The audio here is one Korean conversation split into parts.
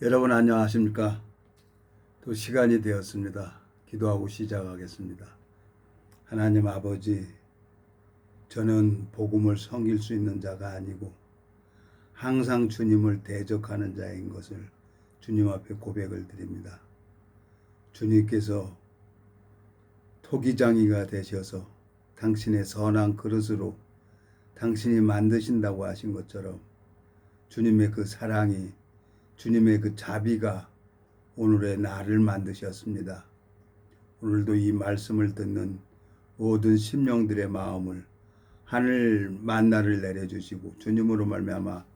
여러분 안녕하십니까? 또 시간이 되었습니다. 기도하고 시작하겠습니다. 하나님 아버지, 저는 복음을 섬길 수 있는 자가 아니고 항상 주님을 대적하는 자인 것을 주님 앞에 고백을 드립니다. 주님께서 토기장이가 되셔서 당신의 선한 그릇으로 당신이 만드신다고 하신 것처럼 주님의 그 사랑이, 주님의 그 자비가 오늘의 나를 만드셨습니다. 오늘도 이 말씀을 듣는 모든 심령들의 마음을 하늘 만나를 내려주시고 주님으로 말미암아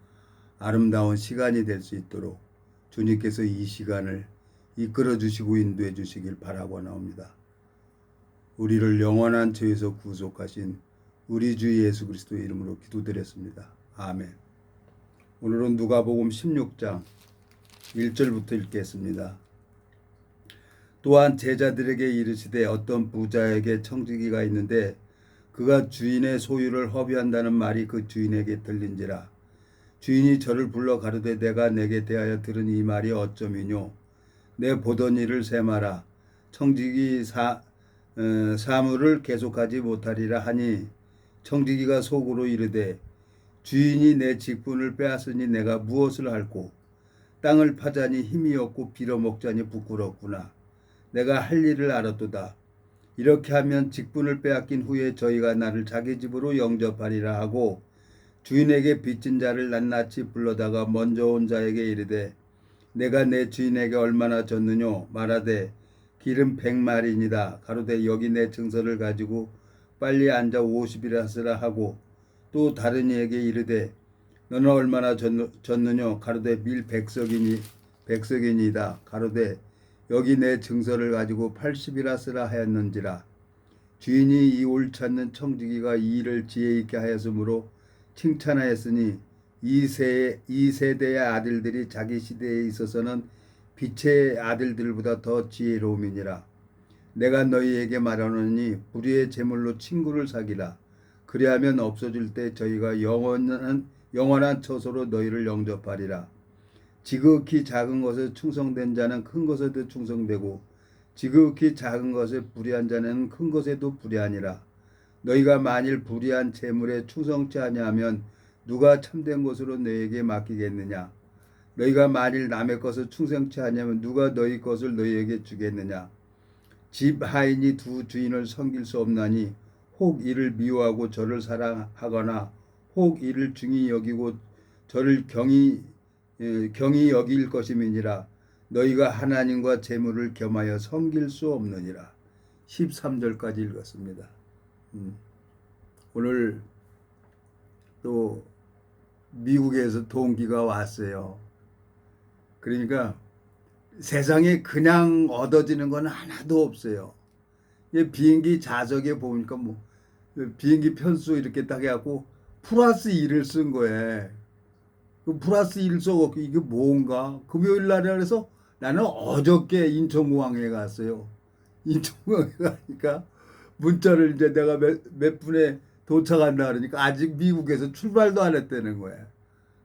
아름다운 시간이 될 수 있도록 주님께서 이 시간을 이끌어 주시고 인도해 주시길 바라고 나옵니다. 우리를 영원한 죄에서 구속하신 우리 주 예수 그리스도의 이름으로 기도드렸습니다. 아멘. 오늘은 누가복음 16장 1절부터 읽겠습니다. 또한 제자들에게 이르시되 어떤 부자에게 청지기가 있는데 그가 주인의 소유를 허비한다는 말이 그 주인에게 들린지라. 주인이 저를 불러 가로되 내가 내게 대하여 들은 이 말이 어쩌미뇨. 내 보던 일을 세마라. 청지기 사물을 계속하지 못하리라 하니 청지기가 속으로 이르되 주인이 내 직분을 빼앗으니 내가 무엇을 할꼬. 땅을 파자니 힘이 없고 빌어먹자니 부끄럽구나. 내가 할 일을 알았도다. 이렇게 하면 직분을 빼앗긴 후에 저희가 나를 자기 집으로 영접하리라 하고 주인에게 빚진 자를 낱낱이 불러다가 먼저 온 자에게 이르되 내가 내 주인에게 얼마나 졌느뇨. 말하되 기름 100마리니라. 가로되 여기 내 증서를 가지고 빨리 앉아 50이라 쓰라 하고 또 다른 이에게 이르되 너는 얼마나 졌느뇨. 가로되 밀 100석이니이다. 가로되 여기 내 증서를 가지고 80이라 쓰라 하였는지라. 주인이 이 옳지 않는 청지기가 이 일을 지혜 있게 하였으므로 칭찬하였으니 이 세대의 아들들이 자기 시대에 있어서는 빛의 아들들보다 더 지혜로움이니라. 내가 너희에게 말하노니 불의의 재물로 친구를 사귀라. 그리하면 없어질 때 저희가 영원한 처소로 너희를 영접하리라. 지극히 작은 것에 충성된 자는 큰 것에도 충성되고 지극히 작은 것에 불의한 자는 큰 것에도 불의하니라. 너희가 만일 불의한 재물에 충성치 아니하면 누가 참된 것으로 너희에게 맡기겠느냐. 너희가 만일 남의 것을 충성치 아니하면 누가 너희 것을 너희에게 주겠느냐. 집 하인이 두 주인을 섬길 수 없나니 혹 이를 미워하고 저를 사랑하거나 혹 이를 중히 여기고 저를 경히 여길 것임이니라. 너희가 하나님과 재물을 겸하여 섬길 수 없느니라. 13절까지 읽었습니다. 오늘 또 미국에서 동기가 왔어요. 그러니까 세상에 그냥 얻어지는 건 하나도 없어요. 비행기 좌석에 보니까 뭐 비행기 편수 이렇게 딱 해갖고 플러스 1을 쓴 거예요. 그 플러스 1 써갖고 이게 뭔가? 금요일 날에 그래서 나는 어저께 인천공항에 갔어요. 인천공항에 가니까 문자를 이제 내가 몇 분에 도착한다 그러니까 아직 미국에서 출발도 안 했다는 거야.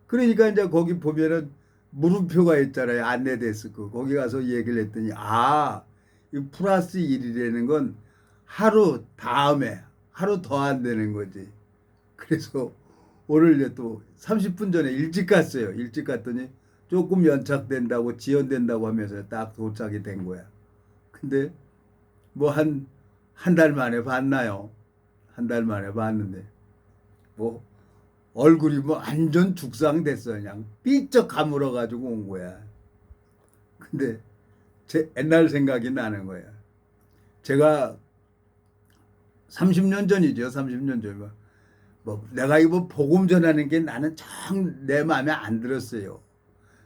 그러니까 이제 거기 보면은 물음표가 있잖아요. 안내데스크. 거기 가서 얘기를 했더니 이 플러스 1이라는 건 하루 다음에 하루 더 안 되는 거지. 그래서 오늘 이제 또 30분 전에 일찍 갔어요. 일찍 갔더니 조금 연착된다고 지연된다고 하면서 딱 도착이 된 거야. 근데 뭐 한 달 만에 봤나요? 한 달 만에 봤는데 뭐 얼굴이 뭐 완전 죽상됐어. 그냥 삐쩍 가물어 가지고 온 거야. 근데 제 옛날 생각이 나는 거야. 제가 30년 전이죠. 30년 전. 뭐 내가 이거 복음 전하는 게 나는 정 내 마음에 안 들었어요.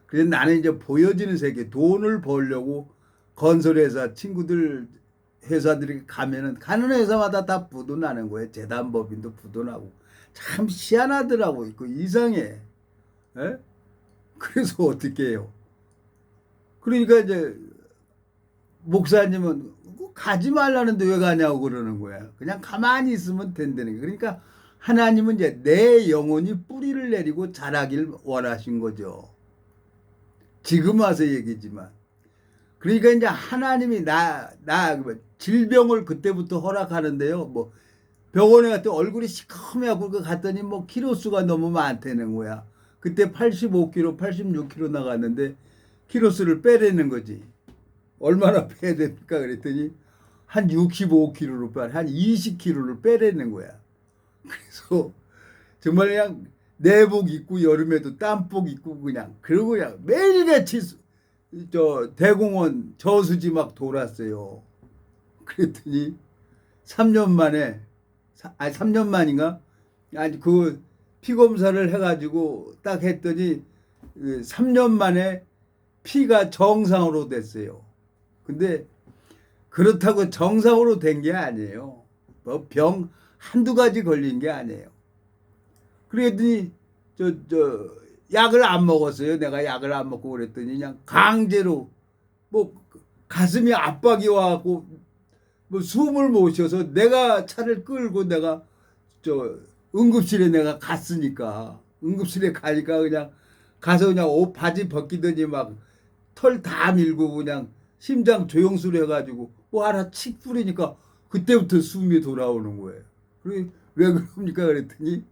그래서 나는 이제 보여지는 세계, 돈을 벌려고 건설회사 친구들 회사들이 가면은 가는 회사마다 다 부도 나는 거예요. 재단법인도 부도 나고 참 희한하더라고. 그 이상해. 에? 그래서 어떻게 해요? 그러니까 이제 목사님은 가지 말라는데 왜 가냐고 그러는 거야. 그냥 가만히 있으면 된다는 거야. 그러니까 하나님은 이제 내 영혼이 뿌리를 내리고 자라길 원하신 거죠. 지금 와서 얘기지만. 그러니까 이제 하나님이 질병을 그때부터 허락하는데요. 뭐 병원에 갔더니 얼굴이 시커매하고 갔더니 뭐 키로수가 너무 많다는 거야. 그때 85kg, 86kg 나갔는데 키로수를 빼라는 거지. 얼마나 빼야 됩니까? 그랬더니 한 65kg로 빼, 한 20kg를 빼라는 거야. 그래서 정말 그냥 내복 입고 여름에도 땀복 입고 그냥 그러고 그냥 매일같이 대공원 저수지 막 돌았어요. 그랬더니 3년 만에 3년 만인가? 아니 그 피검사를 해가지고 딱 했더니 3년 만에 피가 정상으로 됐어요. 근데 그렇다고 정상으로 된 게 아니에요. 뭐 병 한두 가지 걸린 게 아니에요. 그랬더니 약을 안 먹었어요. 내가 약을 안 먹고 그랬더니 그냥 강제로 뭐 가슴이 압박이 와갖고 뭐 숨을 못 쉬어서 내가 차를 끌고 내가 응급실에 내가 갔으니까 응급실에 가니까 그냥 가서 그냥 옷 바지 벗기더니 막 털 다 밀고 그냥 심장 조영술 해가지고 뭐 하나 칙 뿌리니까 그때부터 숨이 돌아오는 거예요. 왜 그럽니까? 그랬더니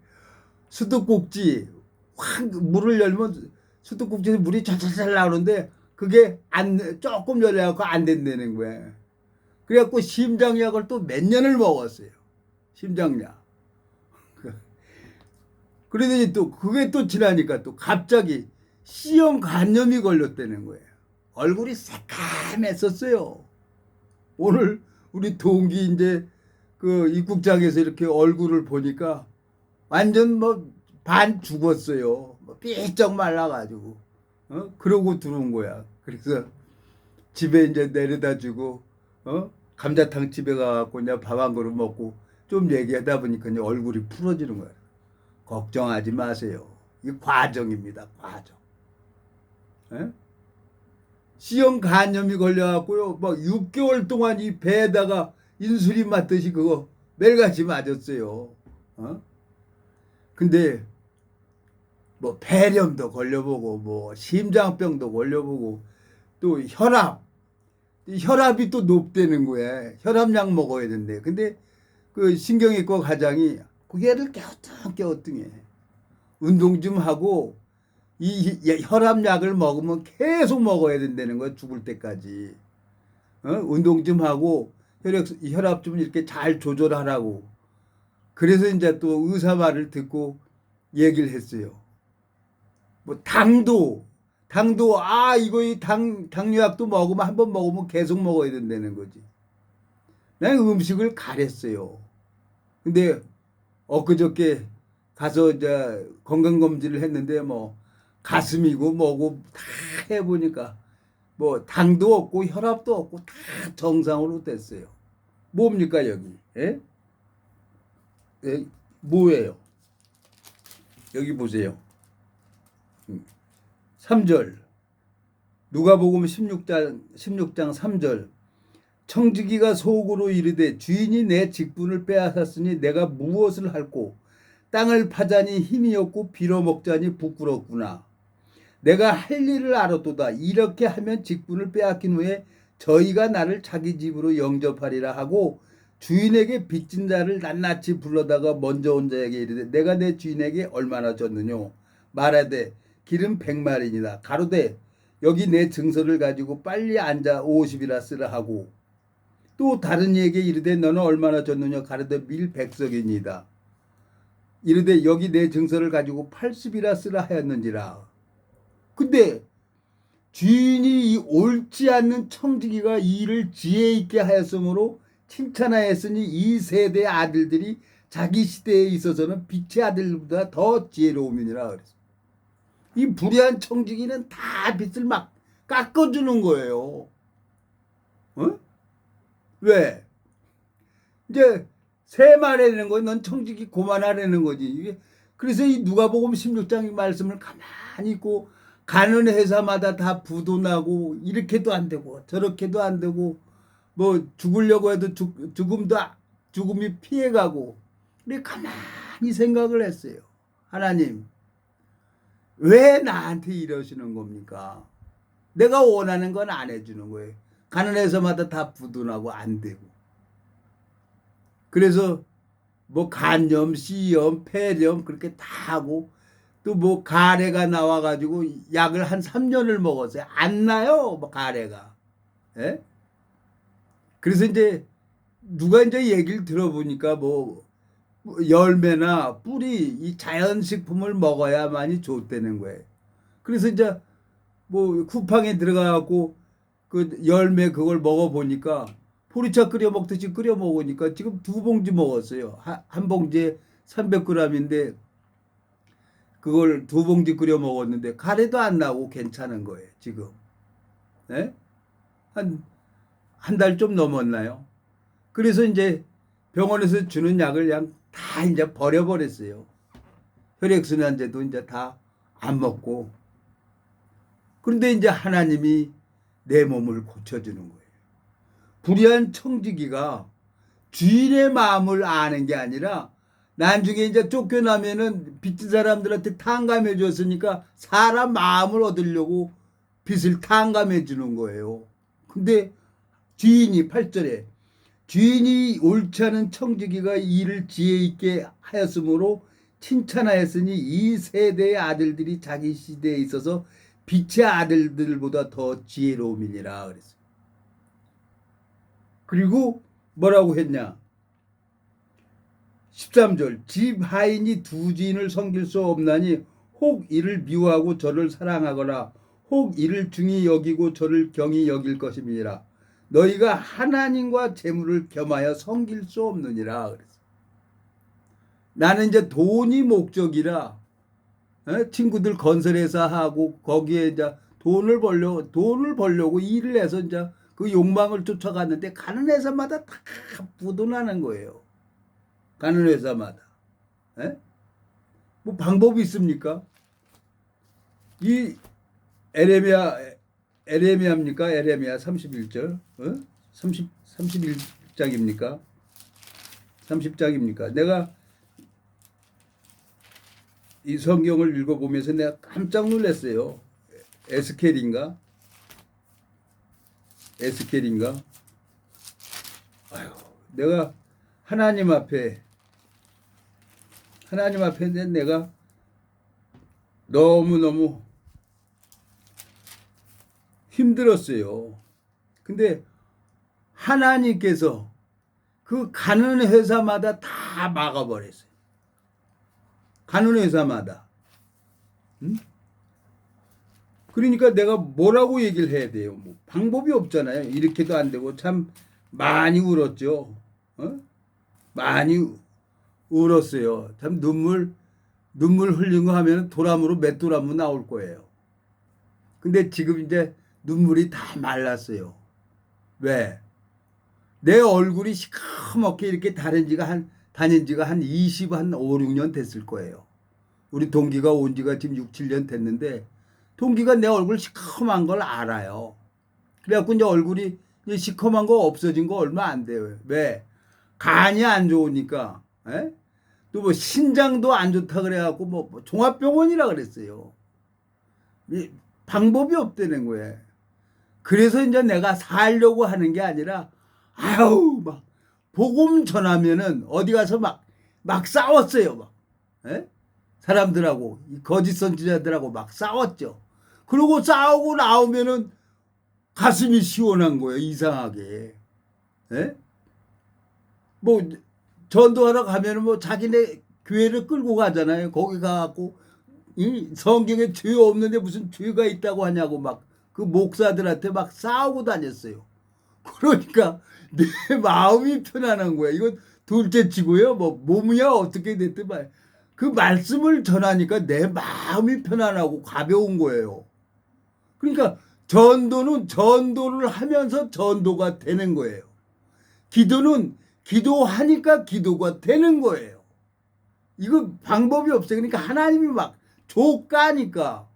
수도꼭지 확 물을 열면 수도꼭지에서 물이 찰찰찰 나오는데 그게 조금 열려갖고 안 된다는 거예요. 그래갖고 심장약을 또 몇 년을 먹었어요. 심장약. 그러더니 또 그게 또 지나니까 또 갑자기 C형 간염이 걸렸다는 거예요. 얼굴이 새까맸었어요. 오늘 우리 동기 이제 그 입국장에서 이렇게 얼굴을 보니까 완전 뭐 반 죽었어요. 뭐 삐쩍 말라가지고. 그러고 들어온 거야. 그래서 집에 이제 내려다 주고, 감자탕 집에 가갖고 이제 밥 한 그릇 먹고 좀 얘기하다 보니까 이제 얼굴이 풀어지는 거야. 걱정하지 마세요. 이 과정입니다. 과정. C형 간염이 걸려갖고요. 막 6개월 동안 이 배에다가 인슐린 맞듯이 그거 매일같이 맞았어요. 근데 뭐 폐렴도 걸려보고 뭐 심장병도 걸려보고 또 혈압이 또 높다는 거야. 혈압약 먹어야 된대. 근데 그 신경외과 과장이 그 애를 깨우뚱깨우뚱해. 운동 좀 하고 이 혈압약을 먹으면 계속 먹어야 된다는 거야. 죽을 때까지. 운동 좀 하고 혈압 좀 이렇게 잘 조절하라고. 그래서 이제 또 의사 말을 듣고 얘기를 했어요. 뭐 당도 이거 이 당뇨약도 먹으면 한번 먹으면 계속 먹어야 된다는 거지. 난 음식을 가렸어요. 근데 엊그저께 가서 이제 건강검진을 했는데 뭐 가슴이고 뭐고 다 해보니까 뭐 당도 없고 혈압도 없고 다 정상으로 됐어요. 뭡니까 여기? 예? 예? 뭐예요? 여기 보세요. 3절 누가복음 16장 3절 청지기가 속으로 이르되 주인이 내 직분을 빼앗았으니 내가 무엇을 할꼬 땅을 파자니 힘이 없고 빌어먹자니 부끄럽구나. 내가 할 일을 알았도다. 이렇게 하면 직분을 빼앗긴 후에 저희가 나를 자기 집으로 영접하리라 하고 주인에게 빚진 자를 낱낱이 불러다가 먼저 온 자에게 이르되 내가 내 주인에게 얼마나 졌느냐 말하되 기름 100마리니라. 가로되 여기 내 증서를 가지고 빨리 앉아 50이라 쓰라 하고 또 다른 이에게 이르되 너는 얼마나 졌느냐 가로되 밀 100석이니이다. 이르되 여기 내 증서를 가지고 80이라 쓰라 하였는지라. 근데 주인이 이 옳지 않는 청지기가 이 일을 지혜 있게 하였으므로 칭찬하였으니 이 세대의 아들들이 자기 시대에 있어서는 빛의 아들보다 더 지혜로움이니라 그랬어. 이 불의한 청지기는 다 빚을 막 깎아주는 거예요. 왜? 이제 세말하는 거야. 넌 청지기 고만하라는 거지. 이게 그래서 이 누가복음 16장 말씀을 가만히 있고 가는 회사마다 다 부도 나고 이렇게도 안 되고 저렇게도 안 되고 뭐 죽으려고 해도 죽음이 피해가고 우리 가만히 생각을 했어요. 하나님 왜 나한테 이러시는 겁니까? 내가 원하는 건 안 해주는 거예요. 가는 회사마다 다 부도나고 안 되고. 그래서 뭐 간염, C염, 폐렴 그렇게 다 하고 또 뭐 가래가 나와가지고 약을 한 3년을 먹었어요. 안 나요, 뭐 가래가. 예? 그래서 이제 누가 이제 얘기를 들어보니까 뭐 열매나 뿌리 이 자연식품을 먹어야만이 좋다는 거예요. 그래서 이제 뭐 쿠팡에 들어가갖고 그 열매 그걸 먹어보니까 보리차 끓여 먹듯이 끓여 먹으니까 지금 2봉지 먹었어요. 한 봉지에 300g인데 그걸 2봉지 끓여 먹었는데 가래도 안 나고 괜찮은 거예요, 지금. 예? 한 달 좀 넘었나요? 그래서 이제 병원에서 주는 약을 그냥 다 이제 버려버렸어요. 혈액순환제도 이제 다 안 먹고. 그런데 이제 하나님이 내 몸을 고쳐주는 거예요. 불의한 청지기가 주인의 마음을 아는 게 아니라 나중에 이제 쫓겨나면은 빚진 사람들한테 탕감해 줬으니까 사람 마음을 얻으려고 빚을 탕감해 주는 거예요. 근데 주인이 8절에 주인이 옳지 않은 청지기가 이를 지혜 있게 하였으므로 칭찬하였으니 이 세대의 아들들이 자기 시대에 있어서 빛의 아들들보다 더 지혜로움이니라 그랬어요. 그리고 뭐라고 했냐? 13절 집 하인이 두 주인을 섬길 수 없나니 혹 이를 미워하고 저를 사랑하거나 혹 이를 중히 여기고 저를 경히 여길 것임이니라. 너희가 하나님과 재물을 겸하여 섬길 수 없느니라 그랬어요. 나는 이제 돈이 목적이라 친구들 건설회사 하고 거기에 이제 돈을 벌려고 일을 해서 이제 그 욕망을 쫓아갔는데 가는 회사마다 다 부도나는 거예요. 가는 회사마다. 에? 뭐 방법이 있습니까? 이 에레미야입니까? 에레미야 31절. 31장입니까? 30장입니까? 내가 이 성경을 읽어보면서 내가 깜짝 놀랐어요. 에스겔인가? 아유, 내가 하나님 앞에 내가 너무너무 힘들었어요. 근데 하나님께서 그 가는 회사마다 다 막아버렸어요. 가는 회사마다. 응? 그러니까 내가 뭐라고 얘기를 해야 돼요? 뭐 방법이 없잖아요. 이렇게도 안 되고 참 많이 울었죠. 많이 울었어요. 참 눈물 흘린 거 하면 도람으로 맷도람으로 나올 거예요. 근데 지금 이제 눈물이 다 말랐어요. 왜? 내 얼굴이 시커멓게 이렇게 다닌 지가 한 5, 6년 됐을 거예요. 우리 동기가 온 지가 지금 6, 7년 됐는데 동기가 내 얼굴 시커먼 걸 알아요. 그래갖고 이제 얼굴이 시커먼 거 없어진 거 얼마 안 돼요. 왜? 간이 안 좋으니까. 또 뭐 신장도 안 좋다 그래갖고 뭐 종합병원이라 그랬어요. 방법이 없다는 거예요. 그래서 이제 내가 살려고 하는 게 아니라 아유 막 복음 전하면은 어디 가서 막 싸웠어요. 막 사람들하고 거짓 선지자들하고 막 싸웠죠. 그리고 싸우고 나오면은 가슴이 시원한 거예요. 이상하게. 뭐 전도하러 가면은 뭐 자기네 교회를 끌고 가잖아요. 거기 가갖고 성경에 죄 없는데 무슨 죄가 있다고 하냐고 막 그 목사들한테 막 싸우고 다녔어요. 그러니까 내 마음이 편안한 거야. 이건 둘째치고요. 뭐 몸이야 어떻게 됐든 그 말씀을 전하니까 내 마음이 편안하고 가벼운 거예요. 그러니까 전도는 전도를 하면서 전도가 되는 거예요. 기도는 기도하니까 기도가 되는 거예요. 이거 방법이 없어요. 그러니까 하나님이 막 족가니까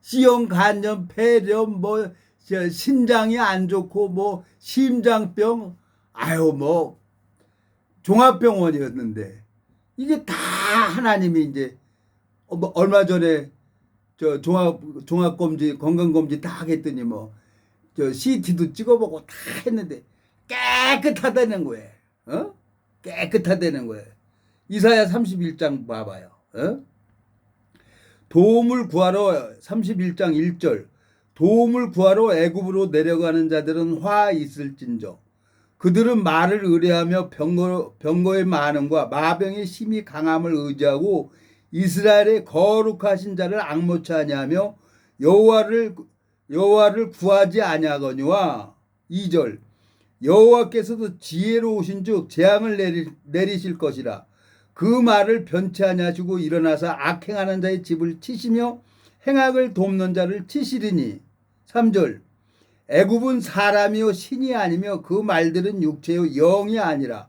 C형 간염, 폐렴, 뭐 신장이 안 좋고 뭐 심장병, 아유 뭐 종합병원이었는데 이게 다 하나님이 이제 얼마 전에 저 종합검진 건강검진 다 하겠더니 뭐 저 CT도 찍어보고 다 했는데 깨끗하다는 거예요. 어? 깨끗하다는 거예요. 이사야 31장 봐봐요. 어? 도움을 구하러 31장 1절 도움을 구하러 애굽으로 내려가는 자들은 화 있을진저 그들은 말을 의뢰하며 병거의 많음과 마병의 심히 강함을 의지하고 이스라엘의 거룩하신 자를 앙모치 아니하며 여호와를 구하지 아니하거니와 2절 여호와께서도 지혜로우신즉 재앙을 내리실 것이라 그 말을 변치 아니하시고 일어나서 악행하는 자의 집을 치시며 행악을 돕는 자를 치시리니 3절 애굽은 사람이요 신이 아니며 그 말들은 육체요 영이 아니라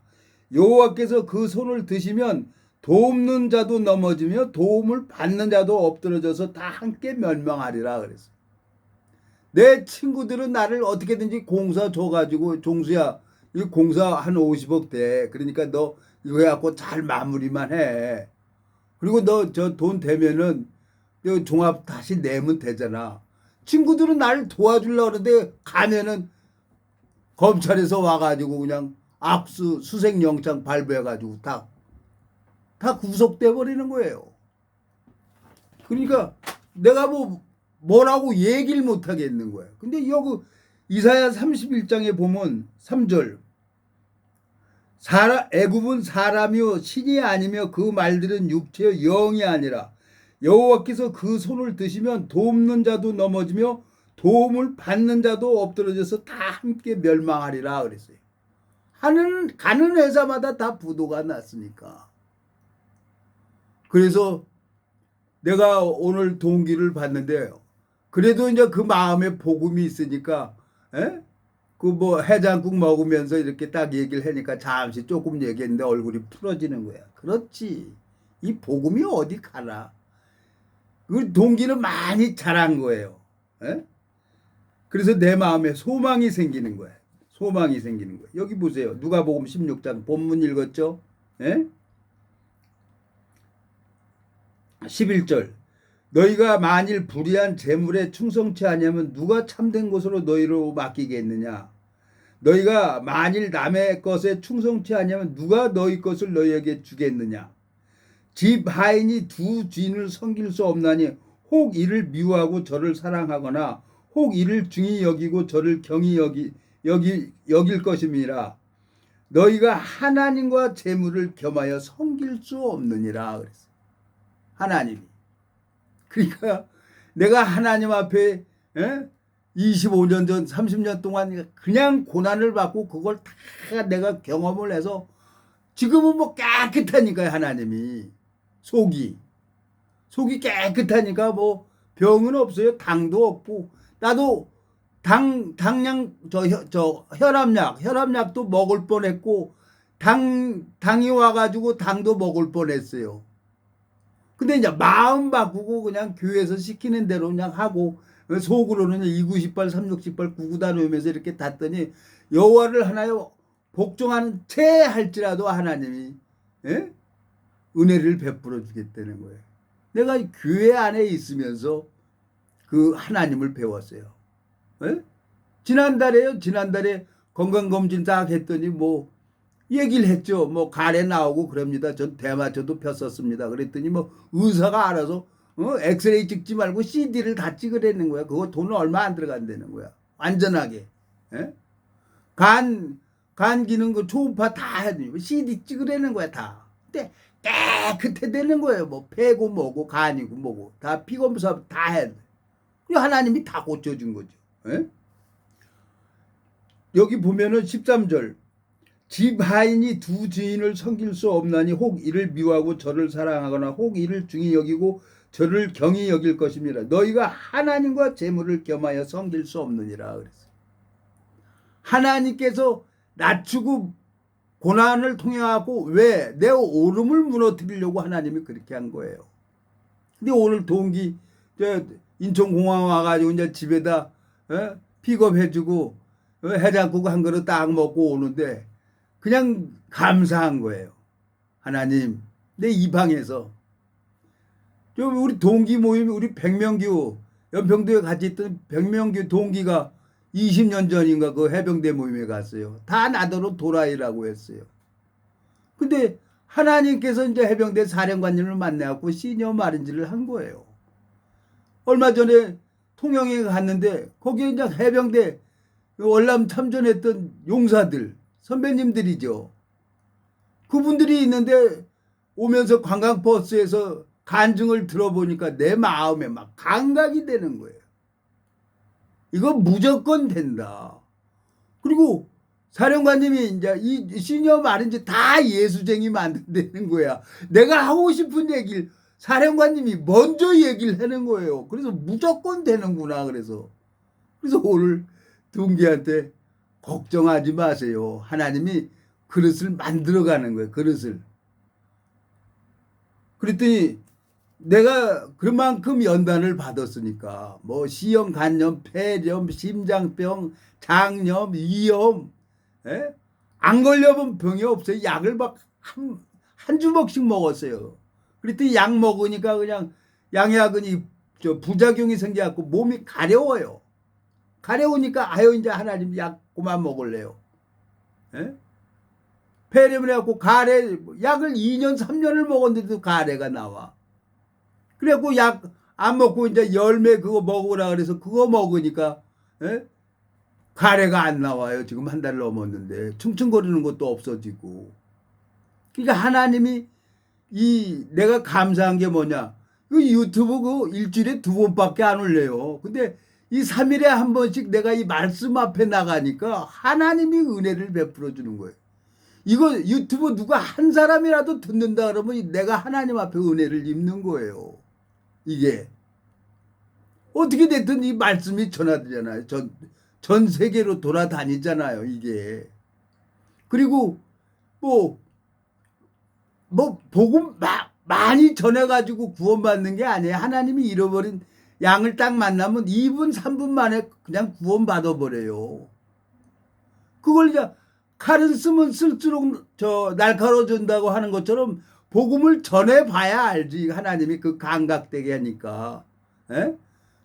여호와께서 그 손을 드시면 돕는 자도 넘어지며 도움을 받는 자도 엎드러져서 다 함께 멸망하리라 그랬어요. 내 친구들은 나를 어떻게든지 공사 줘가지고 종수야 이 공사 한 50억 돼. 그러니까 너 이거 해갖고 잘 마무리만 해. 그리고 너 저 돈 되면은 너 종합 다시 내면 되잖아. 친구들은 나를 도와주려고 그러는데 가면은 검찰에서 와가지고 그냥 압수 수색영장 발부해가지고 다 구속돼 버리는 거예요. 그러니까 내가 뭐라고 얘기를 못 하겠는 거예요. 근데 여기 이사야 31장에 보면 3절 애굽은 사람이요 신이 아니며 그 말들은 육체요 영이 아니라 여호와께서 그 손을 드시면 돕는 자도 넘어지며 도움을 받는 자도 엎드러져서 다 함께 멸망하리라 그랬어요. 가는 회사마다 다 부도가 났으니까. 그래서 내가 오늘 동기를 봤는데 그래도 이제 그 마음에 복음이 있으니까 그 뭐 해장국 먹으면서 이렇게 딱 얘기를 하니까 잠시 조금 얘기했는데 얼굴이 풀어지는 거야. 그렇지. 이 복음이 어디 가나. 그 동기는 많이 자란 거예요. 그래서 내 마음에 소망이 생기는 거야. 소망이 생기는 거야. 여기 보세요. 누가복음 16장 본문 읽었죠? 11절 너희가 만일 불의한 재물에 충성치 아니하면 누가 참된 것으로 너희로 맡기겠느냐. 너희가 만일 남의 것에 충성치 아니하면 누가 너희 것을 너희에게 주겠느냐. 집 하인이 두 주인을 섬길 수 없나니 혹 이를 미워하고 저를 사랑하거나 혹 이를 중히 여기고 저를 경히 여길 것임이라. 너희가 하나님과 재물을 겸하여 섬길 수 없느니라 그랬어요. 하나님이. 그러니까 내가 하나님 앞에 25년 전 30년 동안 그냥 고난을 받고 그걸 다 내가 경험을 해서 지금은 뭐 깨끗하니까요. 하나님이 속이 깨끗하니까 뭐 병은 없어요. 당도 없고 나도 당량 저 혈압약도 먹을 뻔했고 당이 와가지고 당도 먹을 뻔했어요. 근데 이제 마음 바꾸고 그냥 교회에서 시키는 대로 그냥 하고 속으로는 298, 368, 99다 놓으면서 이렇게 닫더니 여호와를 하나요 복종하는 채 할지라도 하나님이 은혜를 베풀어 주겠다는 거예요. 내가 교회 안에 있으면서 그 하나님을 배웠어요. 지난달에 건강검진 딱 했더니 뭐 얘기를 했죠. 뭐 가래 나오고 그럽니다. 전 대마초도 폈었습니다. 그랬더니 뭐 의사가 알아서 엑스레이 찍지 말고 CD를 다 찍으라는 거야. 그거 돈은 얼마 안 들어간다는 거야. 안전하게. 간 기능 그 초음파 다 해도 CD 찍으라는 거야 다. 근데 깨끗해 되는 거예요. 뭐 폐고 뭐고 간이고 뭐고 다 피검사 다 해. 하나님이 다 고쳐준 거죠. 여기 보면은 13절 집 하인이 두 주인을 섬길 수 없나니 혹 이를 미워하고 저를 사랑하거나 혹 이를 중히 여기고 저를 경히 여길 것입니다. 너희가 하나님과 재물을 겸하여 섬길 수 없느니라 그랬어요. 하나님께서 낮추고 고난을 통해 갖고 왜 내 오름을 무너뜨리려고 하나님이 그렇게 한 거예요. 근데 오늘 동기 인천공항 와가지고 이제 집에다 픽업해주고 해장국 한 그릇 딱 먹고 오는데 그냥 감사한 거예요. 하나님 내 이 방에서 우리 동기 모임, 우리 백명규, 연평도에 같이 있던 백명규 동기가 20년 전인가 그 해병대 모임에 갔어요. 다 나더러 도라이라고 했어요. 근데 하나님께서 이제 해병대 사령관님을 만나갖고 시니어 마린지를 한 거예요. 얼마 전에 통영에 갔는데 거기에 이제 해병대 월남 참전했던 용사들, 선배님들이죠. 그분들이 있는데 오면서 관광버스에서 간증을 들어보니까 내 마음에 막 감각이 되는 거예요. 이거 무조건 된다. 그리고 사령관님이 이제 이 시니어 마린지 다 예수쟁이 만든다는 거야. 내가 하고 싶은 얘기를 사령관님이 먼저 얘기를 하는 거예요. 그래서 무조건 되는구나. 그래서 오늘 동기한테 걱정하지 마세요. 하나님이 그릇을 만들어가는 거예요. 그릇을. 그랬더니 내가 그만큼 연단을 받았으니까 뭐 C형 간염, 폐렴, 심장병, 장염, 위염, 에? 안 걸려본 병이 없어요. 약을 막 한 주먹씩 먹었어요. 그랬더니 약 먹으니까 그냥 양약은 부작용이 생겨갖고 몸이 가려워요. 가려우니까 아유 이제 하나님 약 그만 먹을래요. 에? 폐렴을 해갖고 가래 약을 2년 3년을 먹었는데도 가래가 나와. 그래갖고 약 안 먹고 이제 열매 그거 먹으라 그래서 그거 먹으니까 에? 가래가 안 나와요. 지금 한 달 넘었는데 층층거리는 것도 없어지고. 그러니까 하나님이 내가 감사한 게 뭐냐? 그 유튜브 그 일주일에 2번밖에 안 올려요. 근데 이 3일에 한 번씩 내가 이 말씀 앞에 나가니까 하나님이 은혜를 베풀어 주는 거예요. 이거 유튜브 누가 한 사람이라도 듣는다 그러면 내가 하나님 앞에 은혜를 입는 거예요. 이게 어떻게 됐든 이 말씀이 전하되잖아요. 전 세계로 돌아다니잖아요. 이게. 그리고 뭐 복음 많이 전해가지고 구원받는 게 아니에요. 하나님이 잃어버린 양을 딱 만나면 2분 3분 만에 그냥 구원받아 버려요. 그걸 이제 칼은 쓰면 쓸수록 날카로워진다고 하는 것처럼 복음을 전해봐야 알지. 하나님이 그 감각되게 하니까. 에?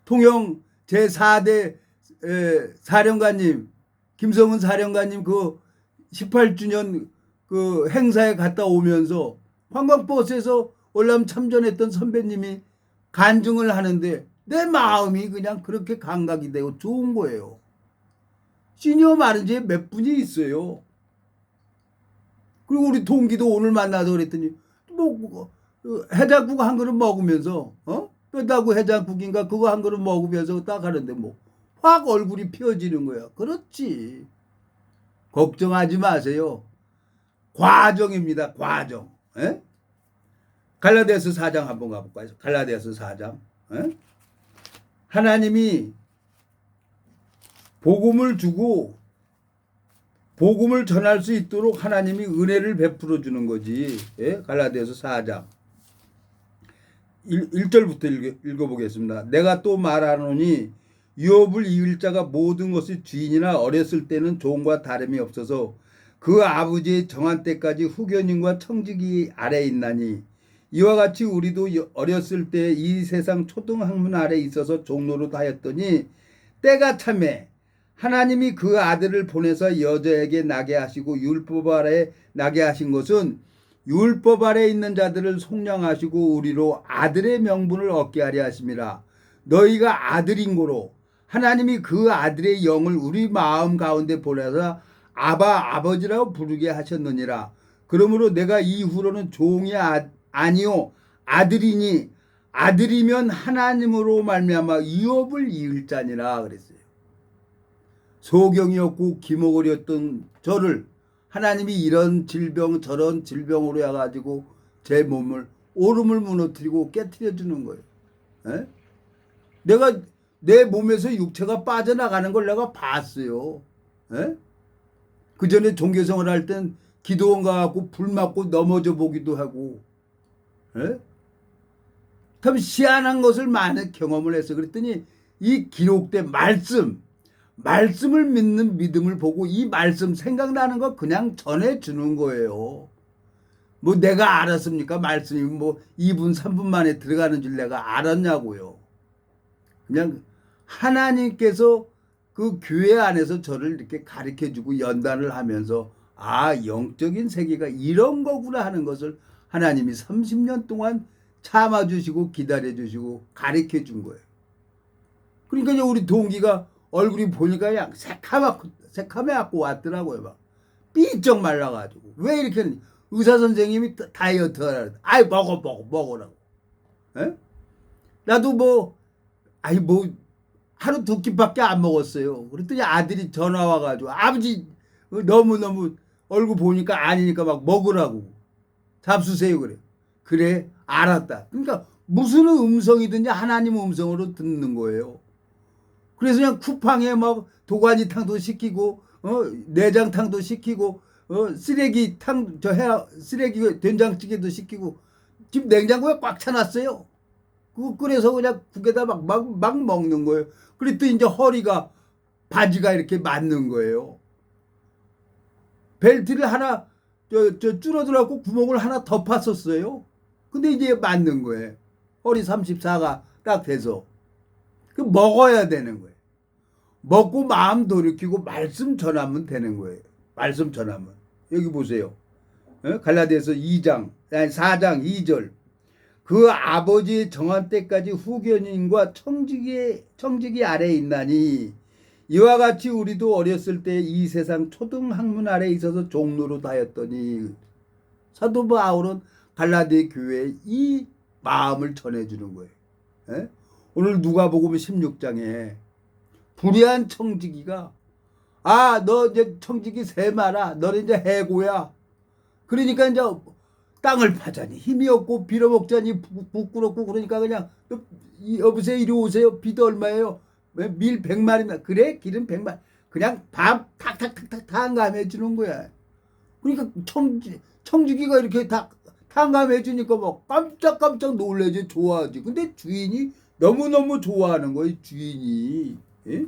통영 제4대 사령관님 김성은 사령관님 그 18주년 그 행사에 갔다 오면서 관광버스에서 월남 참전했던 선배님이 간증을 하는데 내 마음이 그냥 그렇게 감각이 되고 좋은 거예요. 시니어 마린지에 몇 분이 있어요. 그리고 우리 동기도 오늘 만나서 그랬더니 뭐 해장국 한 그릇 먹으면서 뼈다구 해장국인가 그거 한 그릇 먹으면서 딱 하는데 뭐 확 얼굴이 펴지는 거야. 그렇지. 걱정하지 마세요. 과정입니다. 과정. 에? 갈라디아서 4장 한번 가볼까요? 갈라디아서 4장. 에? 하나님이 복음을 주고 복음을 전할 수 있도록 하나님이 은혜를 베풀어 주는 거지. 예? 갈라디아서 4장 1절부터 읽어보겠습니다. 내가 또 말하노니 유업을 이을 자가 모든 것의 주인이나 어렸을 때는 종과 다름이 없어서 그 아버지의 정한 때까지 후견인과 청지기 아래에 있나니 이와 같이 우리도 어렸을 때 이 세상 초등학문 아래에 있어서 종노릇 하였더니 때가 참에 하나님이 그 아들을 보내서 여자에게 나게 하시고 율법 아래 나게 하신 것은 율법 아래 있는 자들을 속량하시고 우리로 아들의 명분을 얻게 하려 하심이라. 너희가 아들인 고로 하나님이 그 아들의 영을 우리 마음 가운데 보내서 아바 아버지라고 부르게 하셨느니라. 그러므로 내가 이후로는 종이 아니요 아들이니 아들이면 하나님으로 말미암아 유업을 이을 자니라 그랬어요. 소경이었고 기목을이었던 저를 하나님이 이런 질병 저런 질병으로 해가지고 제 몸을 오름을 무너뜨리고 깨트려 주는 거예요. 에? 내가 내 몸에서 육체가 빠져나가는 걸 내가 봤어요. 에? 그 전에 종교생활 할 땐 기도원 가갖고 불 맞고 넘어져 보기도 하고, 에? 참 희한한 것을 많은 경험을 해서 그랬더니 이 기록된 말씀을 믿는 믿음을 보고 이 말씀 생각나는 거 그냥 전해주는 거예요. 뭐 내가 알았습니까? 말씀이 뭐 2분 3분 만에 들어가는 줄 내가 알았냐고요. 그냥 하나님께서 그 교회 안에서 저를 이렇게 가르쳐주고 연단을 하면서 아, 영적인 세계가 이런 거구나 하는 것을 하나님이 30년 동안 참아주시고 기다려주시고 가르쳐준 거예요. 그러니까 이제 우리 동기가 얼굴이 보니까 그냥 새카매갖고 왔더라고요. 막 삐쩍 말라가지고. 왜 이렇게 하는지. 의사 선생님이 다이어트 하라. 아이, 먹으라고. 에? 나도 뭐, 아이, 뭐, 하루 두 끼밖에 안 먹었어요. 그랬더니 아들이 전화 와가지고, 아버지, 너무너무 얼굴 보니까 아니니까 막 먹으라고. 잡수세요, 그래. 그래, 알았다. 그러니까 무슨 음성이든지 하나님 음성으로 듣는 거예요. 그래서 그냥 쿠팡에 막 도가니탕도 시키고, 내장탕도 시키고, 쓰레기탕, 쓰레기 된장찌개도 시키고, 지금 냉장고에 꽉 차놨어요. 그거 끓여서 그냥 국에다 막 먹는 거예요. 그랬더니 이제 허리가, 바지가 이렇게 맞는 거예요. 벨트를 하나, 줄어들어갖고 구멍을 하나 더 팠었어요. 근데 이제 맞는 거예요. 허리 34가 딱 돼서. 그 먹어야 되는 거예요. 먹고 마음 돌이키고 말씀 전하면 되는 거예요. 말씀 전하면. 여기 보세요. 갈라디아서 4장 2절. 그 아버지의 정한 때까지 후견인과 청지기 아래에 있나니 이와 같이 우리도 어렸을 때 이 세상 초등학문 아래에 있어서 종노릇 하였더니 사도 바울은 갈라디아 교회에 이 마음을 전해주는 거예요. 오늘 누가복음 16장에 불의한 청지기가 너 이제 청지기 세 마라. 너는 이제 해고야. 그러니까 이제 땅을 파자니 힘이 없고 빌어먹자니 부끄럽고 그러니까 그냥 여보세요 이리 오세요. 빚 얼마예요? 밀 100마리나. 그래 기름 100마리. 그냥 밥 탁탁탁탁 탕감해 주는 거야. 그러니까 청지기가 이렇게 다 탕감해 주니까 막 깜짝깜짝 놀래지 좋아하지. 근데 주인이 너무너무 좋아하는 거예요. 주인이. 예?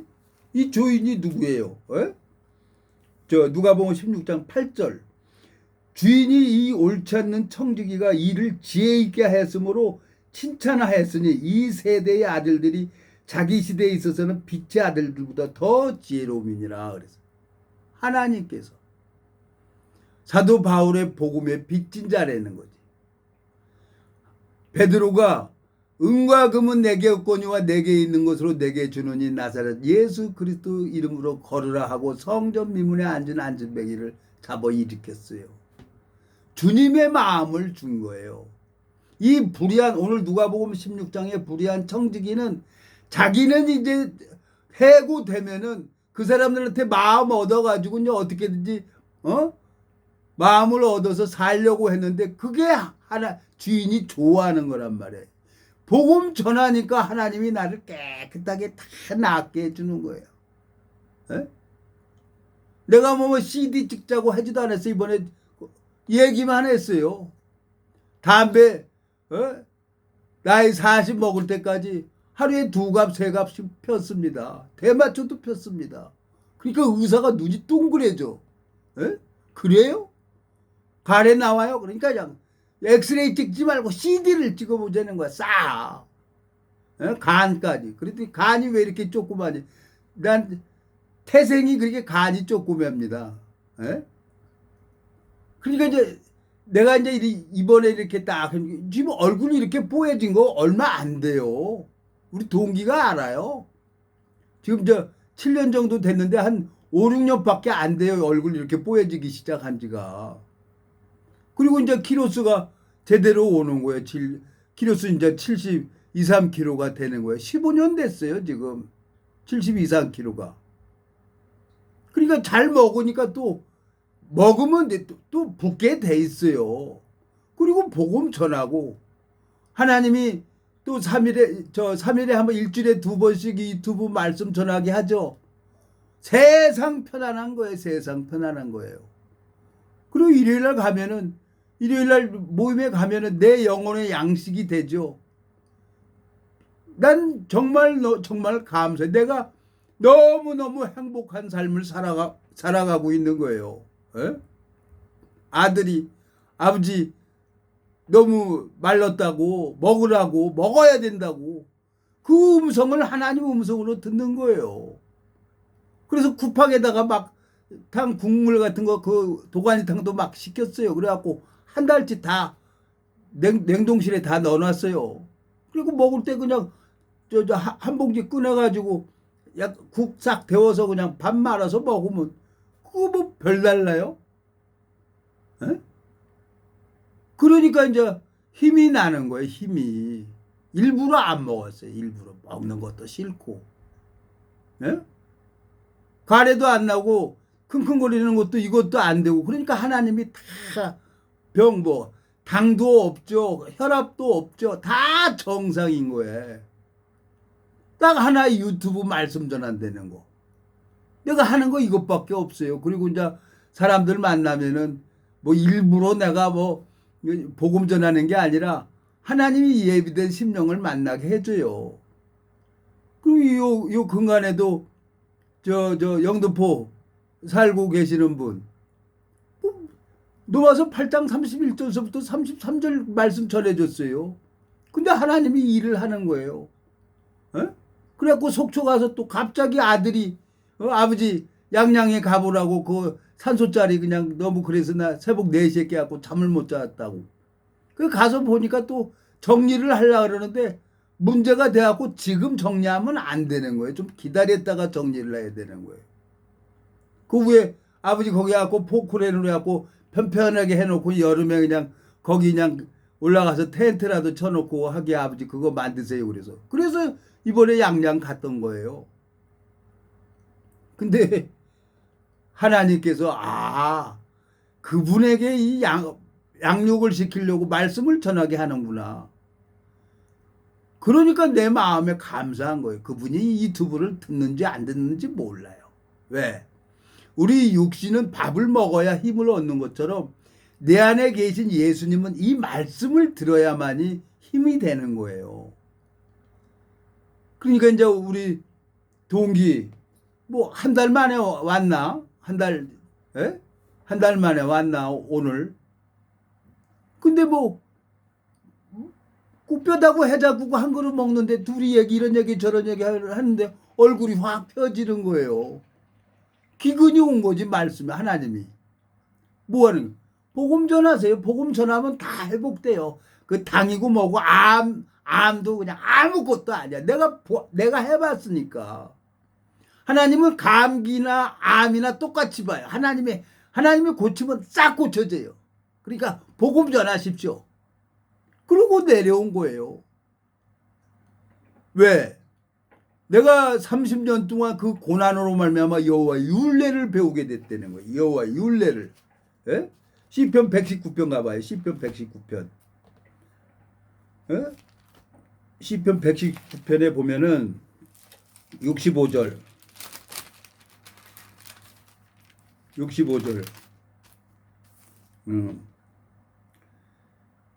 이 주인이 누구예요? 누가복음 16장 8절. 주인이 이 옳지 않는 청지기가 이를 지혜 있게 하였으므로 칭찬하였으니 이 세대의 아들들이 자기 시대에 있어서는 빛의 아들들보다 더 지혜로움이니라. 그래서 하나님께서 사도 바울의 복음에 빚진 자라는 거지. 베드로가 은과 금은 내게 없거니와 내게 있는 것으로 내게 주노니 나사렛 예수 그리스도 이름으로 걸으라 하고 성전 미문에 앉은 안전뱅이를 잡아 일으켰어요. 주님의 마음을 준 거예요. 이 불의한 오늘 누가복음 16장의 불의한 청지기는 자기는 이제 해고되면은 그 사람들한테 마음 얻어가지고 이제 어떻게든지 마음을 얻어서 살려고 했는데 그게 하나 주인이 좋아하는 거란 말이에요. 복음 전하니까 하나님이 나를 깨끗하게 다 낫게 해주는 거예요. 내가 뭐 CD 찍자고 하지도 않았어. 이번에 얘기만 했어요. 담배 나이 40 먹을 때까지 하루에 2갑 3갑씩 폈습니다. 대마초도 폈습니다. 그러니까 의사가 눈이 둥그레져. 그래요? 가래 나와요? 그러니까 그냥 엑스레이 찍지 말고 CD를 찍어보자는 거야. 싸. 간까지. 그랬더니 간이 왜 이렇게 조그마니? 난 태생이 그렇게 간이 조그맵니다. 그러니까 이제 내가 이제 이번에 이렇게 딱 지금 얼굴이 이렇게 뽀얘진 거 얼마 안 돼요. 우리 동기가 알아요. 지금 7년 정도 됐는데 한 5, 6년밖에 안 돼요. 얼굴이 이렇게 뽀얘지기 시작한 지가. 그리고 이제 키로수가 제대로 오는 거예요. 키로수 이제 72, 3kg가 되는 거예요. 15년 됐어요, 지금. 72, 3kg가. 그러니까 잘 먹으니까 또 먹으면 또 붓게 돼 있어요. 그리고 복음 전하고 하나님이 또 3일에 한번 일주일에 2번씩 이 유튜브 말씀 전하게 하죠. 세상 편안한 거예요. 세상 편안한 거예요. 그리고 일요일날 모임에 가면은 내 영혼의 양식이 되죠. 난 정말 감사해. 내가 너무너무 행복한 삶을 살아가고 있는 거예요. 아들이 아버지 너무 말랐다고 먹으라고 먹어야 된다고 그 음성을 하나님 음성으로 듣는 거예요. 그래서 쿠팡에다가 막 탕 국물 같은 거 그 도가니탕도 막 시켰어요. 그래갖고 한 달치 다 냉동실에 다 넣어놨어요. 그리고 먹을 때 그냥 한 봉지 꺼내가지고 국 싹 데워서 그냥 밥 말아서 먹으면 그거 뭐 별달라요? 에? 그러니까 이제 힘이 나는 거예요. 힘이. 일부러 안 먹었어요. 일부러 먹는 것도 싫고. 에? 가래도 안 나고 킁킁거리는 것도 이것도 안 되고 그러니까 하나님이 다 뭐 당도 없죠. 혈압도 없죠. 다 정상인 거예요. 딱 하나의 유튜브 말씀 전환되는 거. 내가 하는 거 이것밖에 없어요. 그리고 이제 사람들 만나면은 뭐 일부러 내가 뭐 복음 전하는 게 아니라 하나님이 예비된 심령을 만나게 해줘요. 그리고 요 근간에도 저 영등포 살고 계시는 분 노아서 8장 31절서부터 33절 말씀 전해줬어요. 근데 하나님이 일을 하는 거예요. 에? 그래갖고 속초 가서 또 갑자기 아들이 아버지 양양에 가보라고 그 산소짜리 그냥 너무 그래서 나 새벽 4시에 깨갖고 잠을 못 잤다고. 그 가서 보니까 또 정리를 하려고 그러는데 문제가 돼갖고 지금 정리하면 안 되는 거예요. 좀 기다렸다가 정리를 해야 되는 거예요. 그 위에 아버지 거기 갖고 포크레인으로 해갖고 편편하게 해놓고 여름에 그냥 거기 그냥 올라가서 텐트라도 쳐놓고 하게 아버지 그거 만드세요. 그래서 이번에 양양 갔던 거예요. 근데 하나님께서 그분에게 이 양육을 시키려고 말씀을 전하게 하는구나. 그러니까 내 마음에 감사한 거예요. 그분이 이 유튜브를 듣는지 안 듣는지 몰라요. 왜? 우리 육신은 밥을 먹어야 힘을 얻는 것처럼 내 안에 계신 예수님은 이 말씀을 들어야만이 힘이 되는 거예요. 그러니까 이제 우리 동기 뭐 한 달 만에 왔나? 한 달 만에 왔나 오늘? 근데 뭐 굽뼈다고 해자구고 한 그릇 먹는데 둘이 이런 얘기 저런 얘기 하는데 얼굴이 확 펴지는 거예요. 기근이 온 거지 말씀이 하나님이. 뭐하는 복음 전하세요. 복음 전하면 다 회복돼요. 그 당이고 뭐고 암도 그냥 아무것도 아니야. 내가 해봤으니까. 하나님은 감기나 암이나 똑같이 봐요. 하나님이 고치면 싹 고쳐져요. 그러니까 복음 전하십시오. 그러고 내려온 거예요. 왜? 내가 30년 동안 그 고난으로 말미암아 여호와의 율례를 배우게 됐다는 거예요. 여호와의 율례를. 예? 시편 119편 가봐요. 시편 119편. 예? 시편 119편에 보면은 65절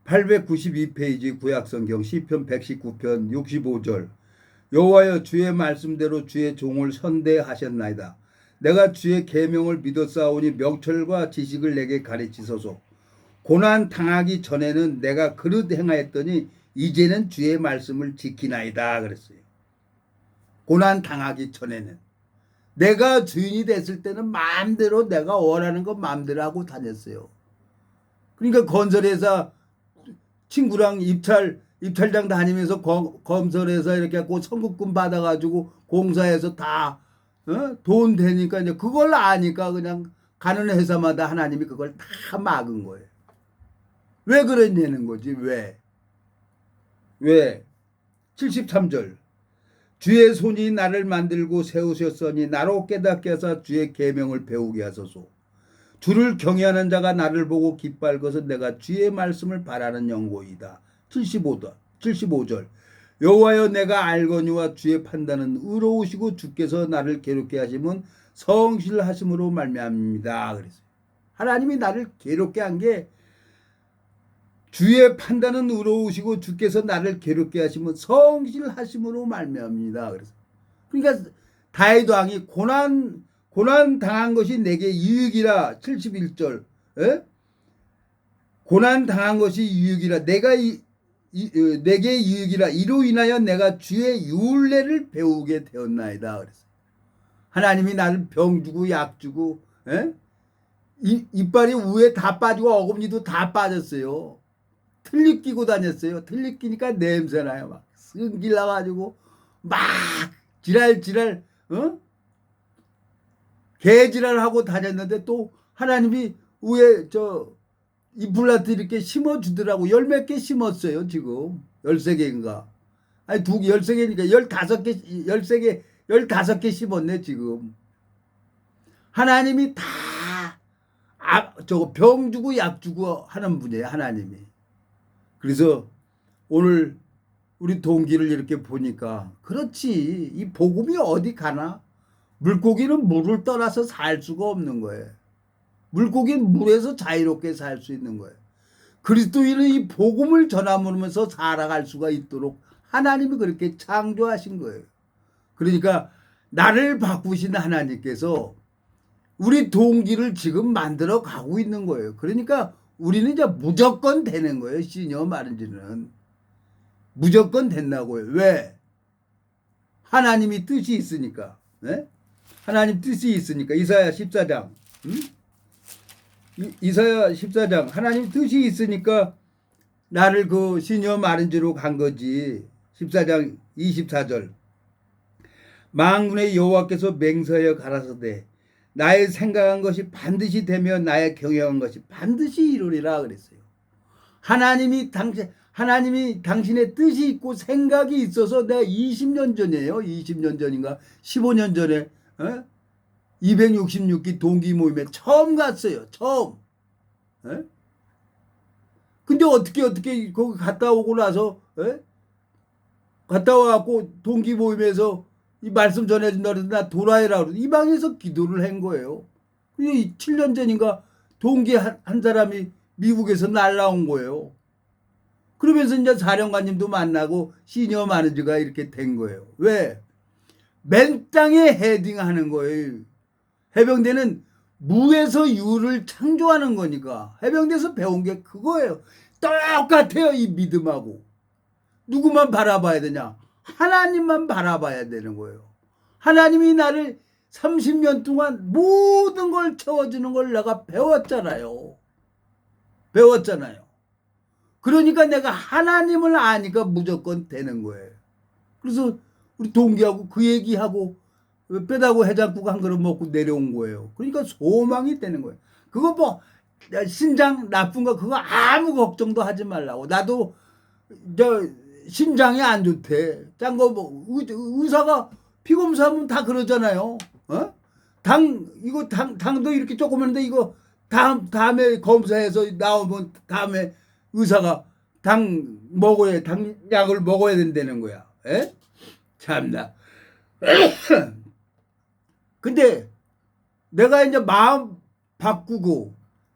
892페이지 구약성경 시편 119편 65절 여호와여 주의 말씀대로 주의 종을 선대하셨나이다. 내가 주의 계명을 믿었사오니 명철과 지식을 내게 가르치소서. 고난 당하기 전에는 내가 그릇 행하였더니 이제는 주의 말씀을 지키나이다 그랬어요. 고난 당하기 전에는 내가 주인이 됐을 때는 마음대로 내가 원하는 거 마음대로 하고 다녔어요. 그러니까 건설회사 친구랑 입찰장 다니면서 건설회사 이렇게 하고 선급금 받아가지고 공사해서 다 돈 되니까 이제 그걸 아니까 그냥 가는 회사마다 하나님이 그걸 다 막은 거예요. 왜 그러냐는 거지. 왜? 73절 주의 손이 나를 만들고 세우셨으니 나로 깨닫게 하사 주의 계명을 배우게 하소서. 주를 경외하는 자가 나를 보고 기뻐할 것은 내가 주의 말씀을 바라는 영고이다. 75절 여호와여 내가 알거니와 주의 판단은 의로우시고 주께서 나를 괴롭게 하심은 성실하심으로 말미암습니다. 그랬어요. 하나님이 나를 괴롭게 한 게 주의 판단은 의로우시고 주께서 나를 괴롭게 하시면 성실하심으로 말미암습니다. 그래서 그러니까 다윗 왕이 고난 당한 것이 내게 유익이라 71절. 에? 고난 당한 것이 유익이라 내게 유익이라 이로 인하여 내가 주의 율례를 배우게 되었나이다. 그랬어요. 하나님이 나를 병 주고 약 주고, 에? 이빨이 위에 다 빠지고 어금니도 다 빠졌어요. 틀니 끼고 다녔어요. 틀니 끼니까 냄새나요. 막 승질 나가지고 막 지랄 개지랄하고 다녔는데 또 하나님이 위에 임플란트 이렇게 심어주더라고. 열 몇 개 심었어요. 지금 13개인가 아니 13개니까 15개 13개 15개 심었네 지금. 하나님이 다 병 주고 약 주고 하는 분이에요. 하나님이. 그래서 오늘 우리 동기를 이렇게 보니까 그렇지, 이 복음이 어디 가나. 물고기는 물을 떠나서 살 수가 없는 거예요. 물고기는 물에서 자유롭게 살 수 있는 거예요. 그리스도인은 이 복음을 전함으로면서 살아갈 수가 있도록 하나님이 그렇게 창조하신 거예요. 그러니까 나를 바꾸신 하나님께서 우리 동기를 지금 만들어 가고 있는 거예요. 그러니까 우리는 이제 무조건 되는 거예요. 시녀 말인지는 무조건 된다고요. 왜? 하나님이 뜻이 있으니까. 네? 하나님 뜻이 있으니까. 이사야 14장. 이사야 14장. 하나님 뜻이 있으니까 나를 그 시녀 말인지로 간 거지. 14장 24절. 만군의 여호와께서 맹세하여 가라사대 나의 생각한 것이 반드시 되며 나의 경영한 것이 반드시 이루리라 그랬어요. 하나님이 당신의 뜻이 있고 생각이 있어서 내가 20년 전이에요. 20년 전인가 15년 전에 266기 동기 모임에 처음 갔어요. 처음. 근데 어떻게 거기 갔다 오고 나서 갔다 와갖고 동기 모임에서 이 말씀 전해준다 그래서 나 돌아해라 그러고 이 방에서 기도를 한 거예요. 근데 7년 전인가 동기 한 사람이 미국에서 날라온 거예요. 그러면서 이제 사령관님도 만나고 시니어 마네저가 이렇게 된 거예요. 왜? 맨 땅에 헤딩하는 거예요. 해병대는 무에서 유를 창조하는 거니까 해병대에서 배운 게 그거예요. 똑같아요. 이 믿음하고. 누구만 바라봐야 되냐? 하나님만 바라봐야 되는 거예요. 하나님이 나를 30년 동안 모든 걸 채워주는 걸 내가 배웠잖아요. 그러니까 내가 하나님을 아니까 무조건 되는 거예요. 그래서 우리 동기하고 그 얘기하고 빼다고 해장국 한 그릇 먹고 내려온 거예요. 그러니까 소망이 되는 거예요. 그거 뭐 신장 나쁜 거 그거 아무 걱정도 하지 말라고. 나도 신장이 안 좋대. 짠 거 뭐 의사가 피검사하면 다 그러잖아요. 당도 이렇게 조그만데 이거 다음에 검사해서 나오면 다음에 의사가 당 약을 먹어야 된다는 거야. 참나. 근데 내가 이제 마음 바꾸고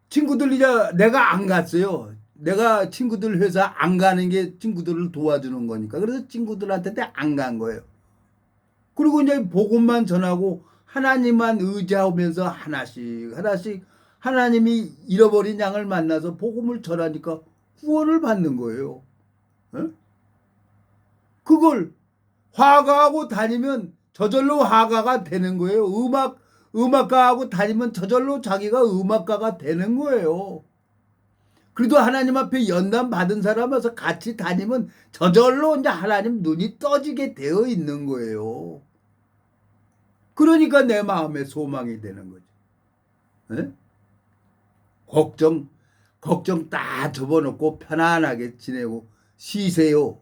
친구들 이제 내가 안 갔어요. 내가 친구들 회사 안 가는 게 친구들을 도와주는 거니까. 그래서 친구들한테 안 간 거예요. 그리고 이제 복음만 전하고 하나님만 의지하면서 하나씩 하나님이 잃어버린 양을 만나서 복음을 전하니까 구원을 받는 거예요. 그걸 화가하고 다니면 저절로 화가가 되는 거예요. 음악가하고 다니면 저절로 자기가 음악가가 되는 거예요. 그래도 하나님 앞에 연단 받은 사람에서 같이 다니면 저절로 이제 하나님 눈이 떠지게 되어 있는 거예요. 그러니까 내 마음에 소망이 되는 거죠. 걱정 다 접어놓고 편안하게 지내고 쉬세요.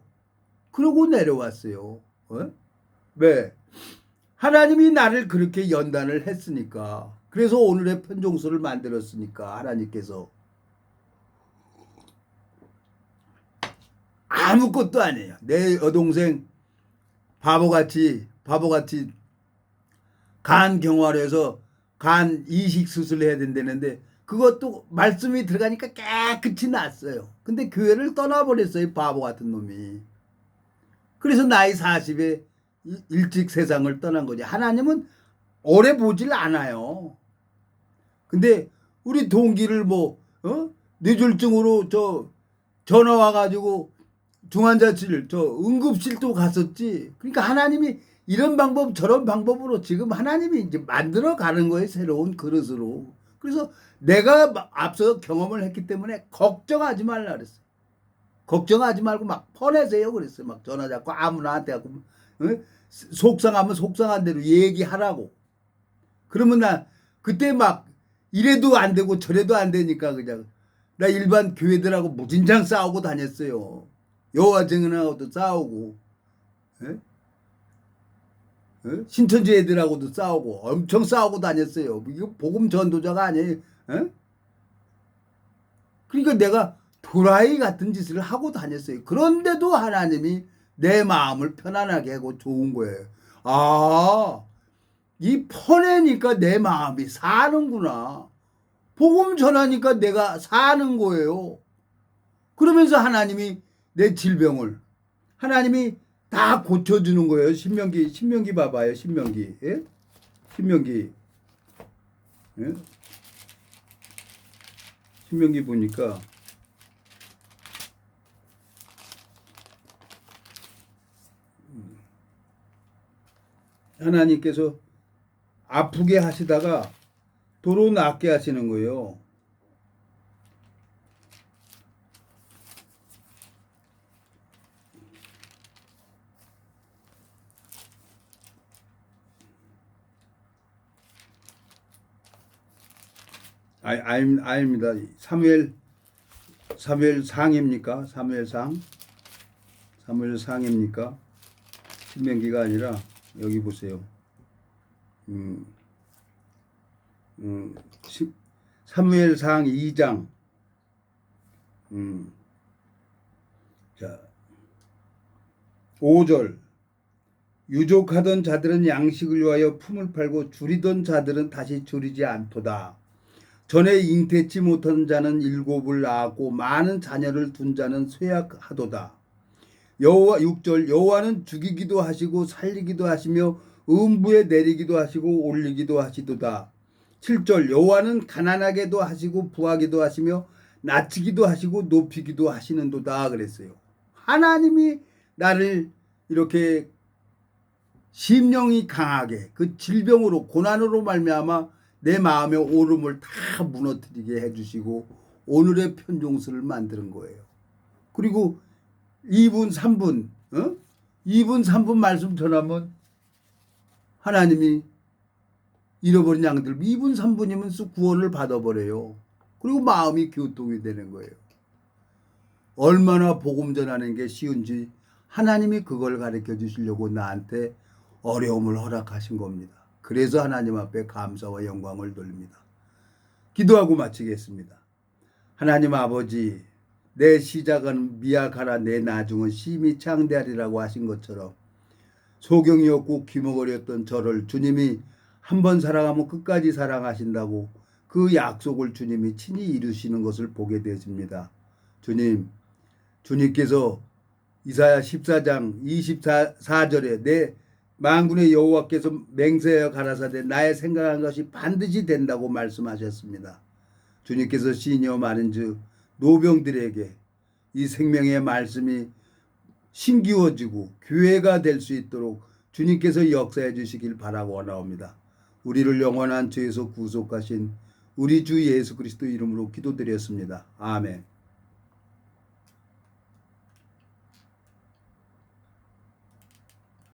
그러고 내려왔어요. 왜? 하나님이 나를 그렇게 연단을 했으니까. 그래서 오늘의 편종서를 만들었으니까 하나님께서. 아무것도 아니에요. 내 여동생 바보같이 간 경화로 해서 간 이식 수술을 해야 된다는데 그것도 말씀이 들어가니까 깨끗이 났어요. 근데 교회를 떠나버렸어요. 바보 같은 놈이. 그래서 나이 40에 일찍 세상을 떠난 거지. 하나님은 오래 보질 않아요. 근데 우리 동기를 뇌졸중으로 전화 와가지고 중환자실 응급실도 갔었지. 그러니까 하나님이 이런 방법 저런 방법으로 지금 하나님이 이제 만들어 가는 거예요. 새로운 그릇으로. 그래서 내가 앞서 경험을 했기 때문에 걱정하지 말라 그랬어. 걱정하지 말고 막 퍼내세요 그랬어요. 막 전화 잡고 아무나한테 하고 속상하면 속상한 대로 얘기하라고. 그러면 나 그때 막 이래도 안 되고 저래도 안 되니까 그냥 나 일반 교회들하고 무진장 싸우고 다녔어요. 여호와 증인하고도 싸우고, 예? 예? 신천지 애들하고도 싸우고 엄청 싸우고 다녔어요. 이거 복음 전도자가 아니에요. 예? 그러니까 내가 도라이 같은 짓을 하고 다녔어요. 그런데도 하나님이 내 마음을 편안하게 하고 좋은 거예요. 아, 이 퍼내니까 내 마음이 사는구나. 복음 전하니까 내가 사는 거예요. 그러면서 하나님이 내 질병을 하나님이 다 고쳐주는 거예요. 신명기 봐봐요. 신명기. 예? 신명기. 예? 신명기 보니까 하나님께서 아프게 하시다가 도로 낫게 하시는 거예요. 아닙니다. 사무엘 상입니까? 사무엘 상입니까? 신명기가 아니라 여기 보세요. 사무엘 상 2장. 자, 5절. 유족하던 자들은 양식을 위하여 품을 팔고 줄이던 자들은 다시 줄이지 않도다. 전에 잉태치 못한 자는 7을 낳았고 많은 자녀를 둔 자는 쇠약하도다. 6절. 여호와는 죽이기도 하시고 살리기도 하시며 음부에 내리기도 하시고 올리기도 하시도다. 7절. 여호와는 가난하게도 하시고 부하게도 하시며 낮추기도 하시고 높이기도 하시는도다 그랬어요. 하나님이 나를 이렇게 심령이 강하게 그 질병으로 고난으로 말미암아 내 마음의 오름을 다 무너뜨리게 해주시고 오늘의 편종수를 만드는 거예요. 그리고 2분 3분 2분 3분 말씀 전하면 하나님이 잃어버린 양들 2분 3분이면 구원을 받아버려요. 그리고 마음이 교통이 되는 거예요. 얼마나 복음 전하는 게 쉬운지 하나님이 그걸 가르쳐 주시려고 나한테 어려움을 허락하신 겁니다. 그래서 하나님 앞에 감사와 영광을 돌립니다. 기도하고 마치겠습니다. 하나님 아버지, 내 시작은 미약하라 내 나중은 심히 창대하리라고 하신 것처럼 소경이 없고 귀머거리였던 저를 주님이 한 번 사랑하면 끝까지 사랑하신다고 그 약속을 주님이 친히 이루시는 것을 보게 되십니다. 주님께서 이사야 14장 24절에 내 만군의 여호와께서 맹세하여 가라사대 나의 생각한 것이 반드시 된다고 말씀하셨습니다. 주님께서 시인이여 말은즉 노병들에게 이 생명의 말씀이 심기워지고 교회가 될 수 있도록 주님께서 역사해 주시길 바라고 원하옵니다. 우리를 영원한 죄에서 구속하신 우리 주 예수 그리스도 이름으로 기도드렸습니다. 아멘.